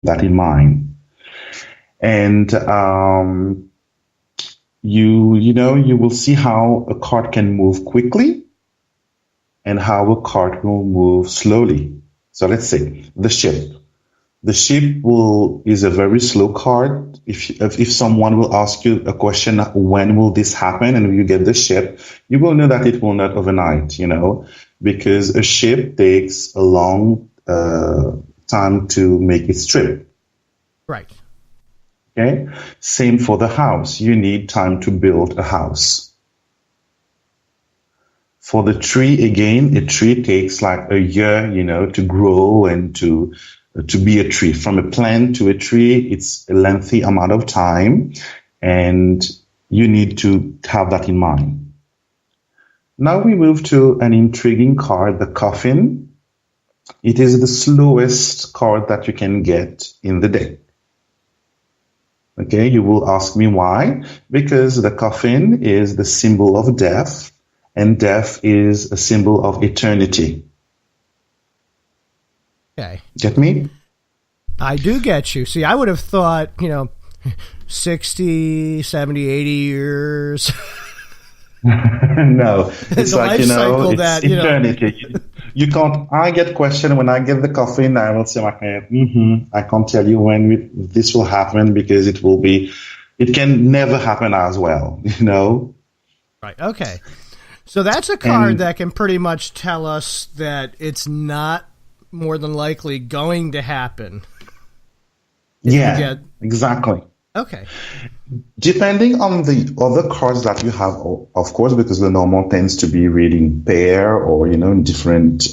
that in mind. And you will see how a cart can move quickly and how a cart will move slowly. So let's say the ship. The ship is a very slow cart. If someone will ask you a question, when will this happen? And you get the ship, you will know that it will not overnight, because a ship takes a long time to make its trip. Right. Okay. Same for the house. You need time to build a house. For the tree, again, a tree takes like a year, to grow and to be a tree. From a plant to a tree, it's a lengthy amount of time, and you need to have that in mind. Now we move to an intriguing card, the coffin. It is the slowest card that you can get in the deck. Okay, you will ask me why? Because the coffin is the symbol of death, and death is a symbol of eternity. Okay. Get me? I do get you. See, I would have thought, 60, 70, 80 years. No, it's the like, life cycle it's that, eternity. You can't, I get questioned when I get the coffin, I will say, I can't tell you when this will happen because it can never happen as well, Right. Okay. So that's a card that can pretty much tell us that it's not more than likely going to happen. Yeah, exactly. Okay. Depending on the other cards that you have, of course, because Lenormand tends to be reading pair or, in different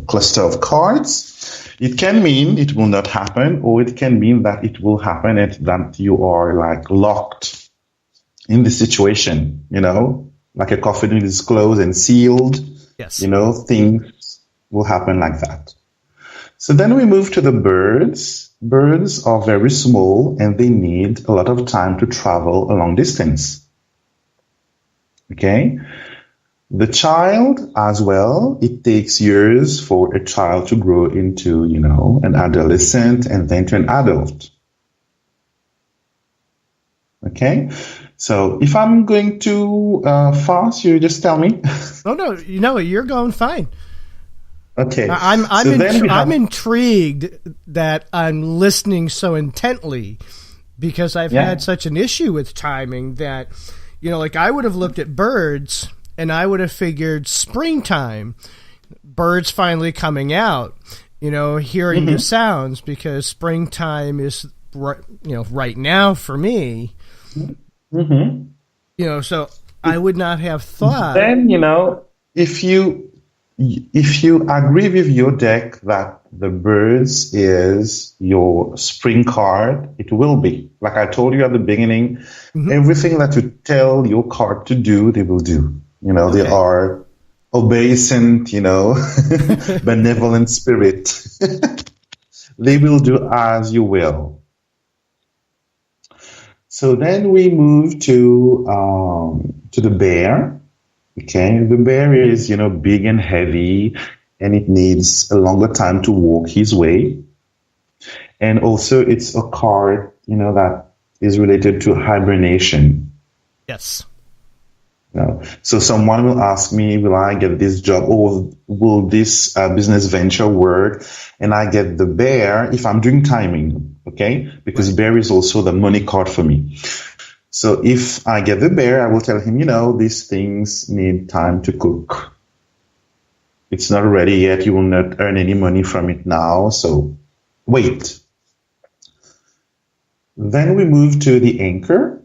cluster of cards, it can mean it will not happen, or it can mean that it will happen and that you are like locked in the situation, like a coffin is closed and sealed. Yes. Things will happen like that. So then we move to the birds. Birds are very small and they need a lot of time to travel a long distance. Okay? The child as well, it takes years for a child to grow into, an adolescent and then to an adult. Okay? So if I'm going too fast, you just tell me. Oh, no, you're going fine. Okay. I'm intrigued that I'm listening so intently because I've had such an issue with timing that, like I would have looked at birds and I would have figured springtime, birds finally coming out, hearing the sounds because springtime is, right now for me, so I would not have thought. Then, if you agree with your deck that the birds is your spring card, it will be. Like I told you at the beginning, everything that you tell your card to do, they will do. Okay. They are obeisant, benevolent spirit. They will do as you will. So then we move to the bear. Okay, the bear is, big and heavy, and it needs a longer time to walk his way. And also it's a card, that is related to hibernation. Yes. So someone will ask me, will I get this job or will this business venture work? And I get the bear if I'm doing timing, okay? Because bear is also the money card for me. So if I get the bear, I will tell him, these things need time to cook. It's not ready yet. You will not earn any money from it now. So wait. Then we move to the anchor.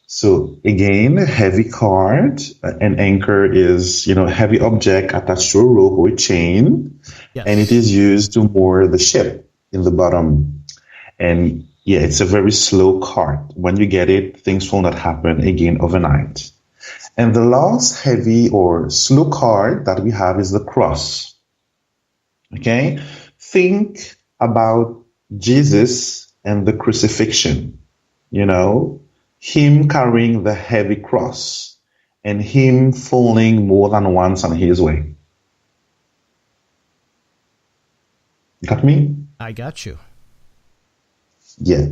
So again, a heavy card. An anchor is, a heavy object attached to a rope or a chain. Yes. And it is used to moor the ship in the bottom. And yeah, it's a very slow card. When you get it, things will not happen again overnight. And the last heavy or slow card that we have is the cross. Okay? Think about Jesus and the crucifixion. Him carrying the heavy cross and him falling more than once on his way. Got me? I got you. Yeah.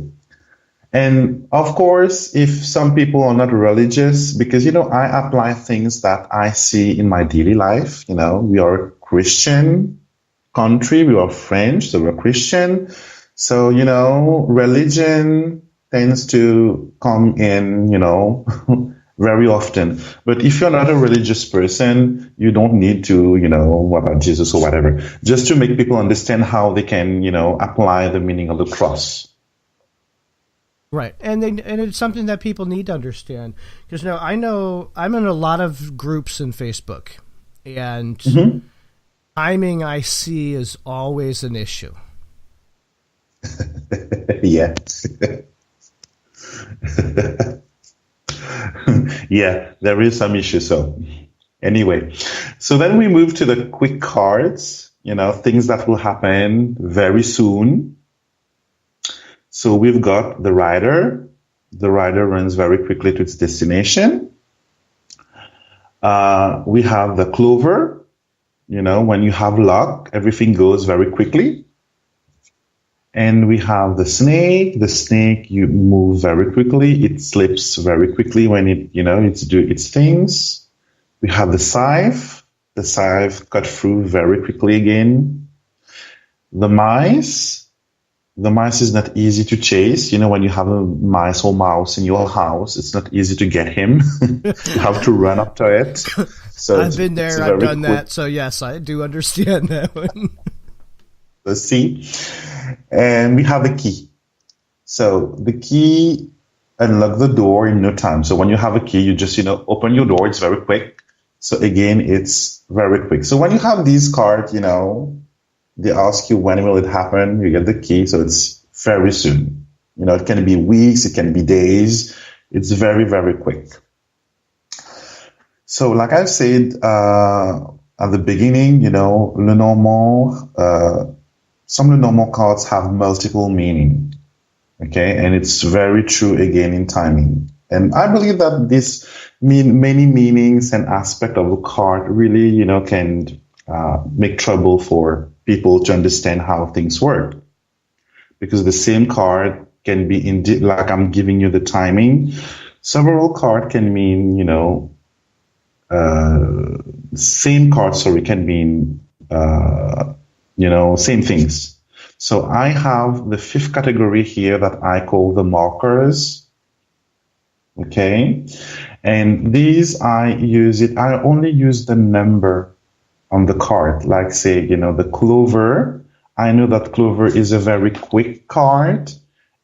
And of course, if some people are not religious, because, I apply things that I see in my daily life. We are a Christian country, we are French, so we're Christian. So, religion tends to come in, very often. But if you're not a religious person, you don't need to, what about Jesus or whatever, just to make people understand how they can, apply the meaning of the cross. Right, and it's something that people need to understand, because I know I'm in a lot of groups in Facebook, and timing I see is always an issue. Yeah. Yeah, there is some issue. So anyway, so then we move to the quick cards, things that will happen very soon. So we've got the rider. The rider runs very quickly to its destination. We have the clover. When you have luck, everything goes very quickly. And we have the snake. The snake, you move very quickly. It slips very quickly when it's do its things. We have the scythe. The scythe cut through very quickly again. The mice. The mice is not easy to chase. When you have a mice or mouse in your house, it's not easy to get him. You have to run up to it. So I've been there, I've done that. So yes, I do understand that one. Let's see. And we have the key. So the key unlock the door in no time. So when you have a key, you just, open your door. It's very quick. So again, it's very quick. So when you have these cards, they ask you when will it happen. You get the key. So it's very soon. It can be weeks. It can be days. It's very, very quick. So like I said at the beginning, Lenormand, some Lenormand cards have multiple meaning. Okay. And it's very true again in timing. And I believe that this many meanings and aspect of a card really, can make trouble for people to understand how things work. Because the same card can be like I'm giving you the timing. Several card can mean, same card, can mean, same things. So I have the fifth category here that I call the markers. Okay. And these I only use the number on the card. Like say, the clover. I know that clover is a very quick card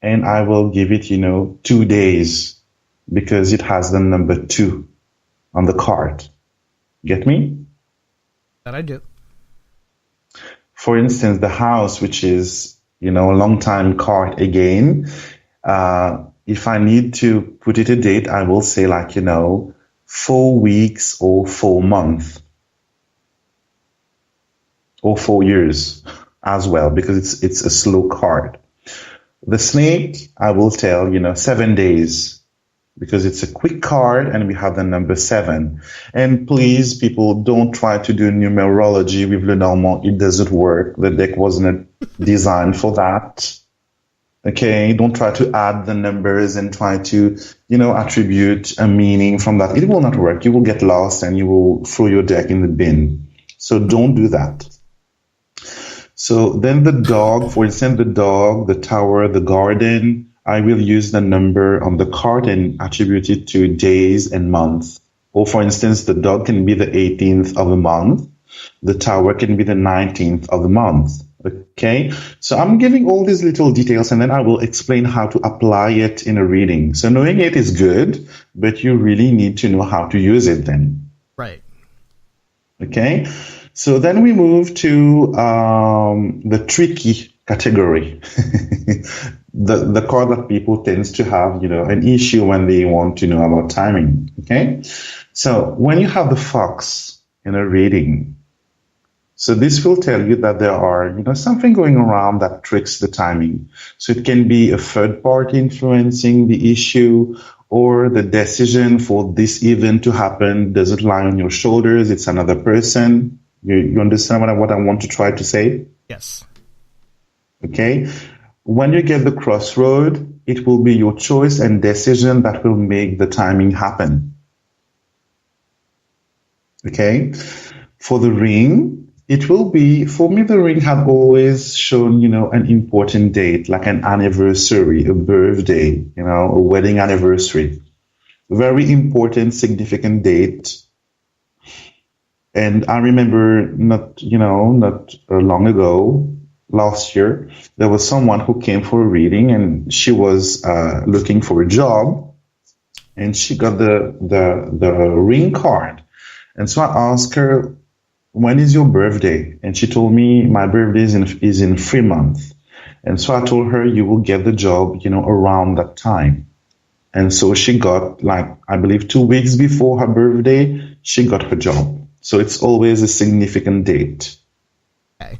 and I will give it, 2 days because it has the number 2 on the card. Get me? That I do. For instance, the house, which is, a long time card again, if I need to put it a date, I will say 4 weeks or 4 months or 4 years as well, because it's a slow card. The snake, I will tell, 7 days, because it's a quick card and we have the number 7. And please, people, don't try to do numerology with Lenormand. It doesn't work. The deck wasn't designed for that. Okay, don't try to add the numbers and try to, attribute a meaning from that. It will not work. You will get lost and you will throw your deck in the bin. So don't do that. So then the dog, for instance, the dog, the tower, the garden, I will use the number on the card and attribute it to days and months. Or for instance, the dog can be the 18th of the month. The tower can be the 19th of the month. Okay, so I'm giving all these little details and then I will explain how to apply it in a reading. So knowing it is good, but you really need to know how to use it then. Right. Okay, so then we move to the tricky category. the card that people tends to have, an issue when they want to know about timing. Okay, so when you have the fox in a reading, so this will tell you that there are, something going around that tricks the timing. So it can be a third party influencing the issue, or the decision for this event to happen doesn't lie on your shoulders. It's another person. You understand what I want to try to say? Yes. Okay. when you get the crossroad, it will be your choice and decision that will make the timing happen. Okay? For the ring, it will be, for me, the ring had always shown, an important date, like an anniversary, a birthday, a wedding anniversary. Very important, significant date. And I remember not long ago, last year, there was someone who came for a reading, and she was looking for a job, and she got the ring card. And so I asked her, when is your birthday? And she told me, my birthday is in 3 months. And so I told her, you will get the job, around that time. And so she got, I believe 2 weeks before her birthday, she got her job. So it's always a significant date. Okay.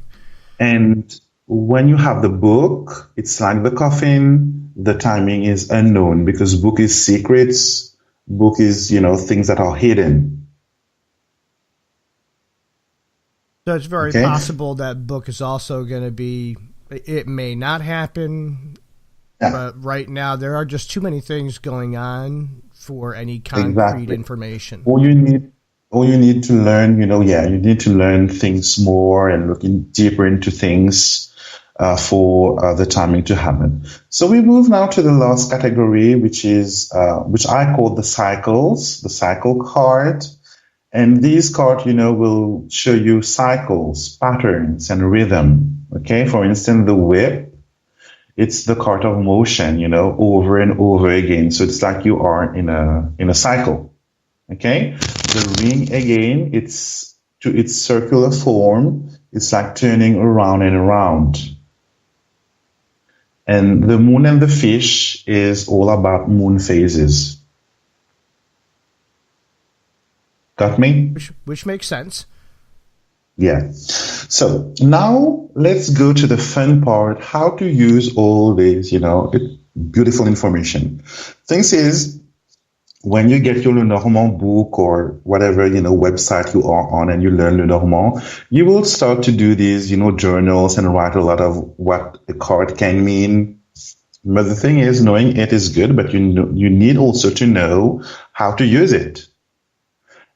And when you have the book, it's like the coffin, the timing is unknown, because book is secrets, book is, things that are hidden. So it's very possible that book is also going to be, it may not happen, but right now there are just too many things going on for any concrete information. All you need to learn, you need to learn things more and looking deeper into things for the timing to happen. So we move now to the last category, which I call the cycles, the cycle card. And these cards, will show you cycles, patterns, and rhythm. Okay, for instance, the whip, it's the card of motion, over and over again. So it's like you are in a cycle. Okay, the ring again, it's to its circular form. It's like turning around and around. And the moon and the fish is all about moon phases. Got me? Which makes sense. Yeah. So now let's go to the fun part, how to use all this, beautiful information. Things is, when you get your Lenormand book or whatever, website you are on and you learn Lenormand, you will start to do these, journals and write a lot of what a card can mean. But the thing is, knowing it is good, but you need also to know how to use it.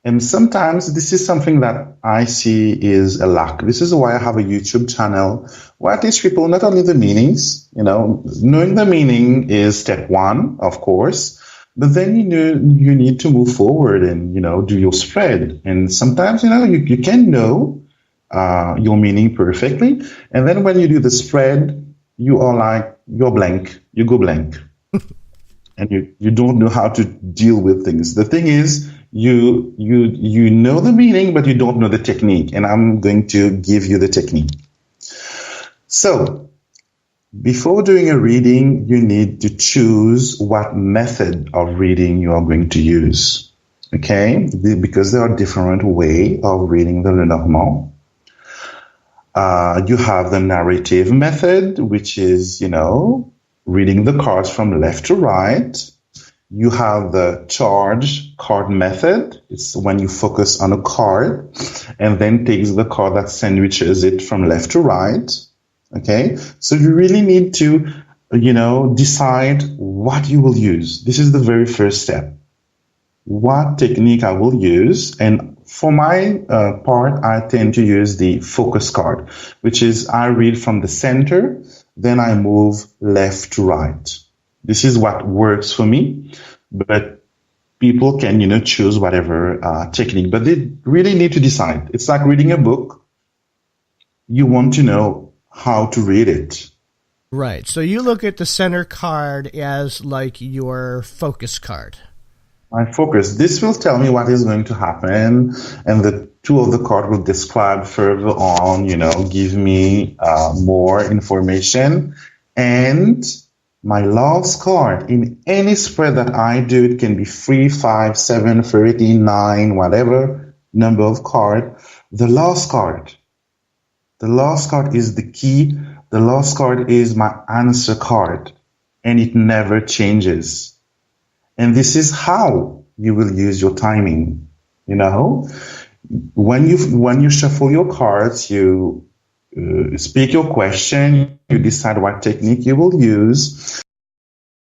And sometimes this is something that I see is a lack. This is why I have a YouTube channel where I teach people not only the meanings, knowing the meaning is step one, of course, but then you need to move forward and, do your spread. And sometimes, you can know your meaning perfectly. And then when you do the spread, you're blank, you go blank. And you don't know how to deal with things. The thing is, you know the meaning, but you don't know the technique. And I'm going to give you the technique. So, before doing a reading, you need to choose what method of reading you are going to use. Okay? Because there are different ways of reading the Lenormand. You have the narrative method, which is, reading the cards from left to right. You have the charge card method. It's when you focus on a card and then takes the card that sandwiches it from left to right. Okay. So you really need to, decide what you will use. This is the very first step. What technique I will use. And for my part, I tend to use the focus card, which is I read from the center, then I move left to right. This is what works for me, but people can, choose whatever technique, but they really need to decide. It's like reading a book. You want to know how to read it. Right. So you look at the center card as like your focus card. My focus. This will tell me what is going to happen, and the two of the card will describe further on, give me more information. And my last card, in any spread that I do, it can be 3, 5, 7, 13, 9, whatever number of card. The last card is the key. The last card is my answer card, and it never changes. And this is how you will use your timing. When you shuffle your cards, you speak your question, you decide what technique you will use,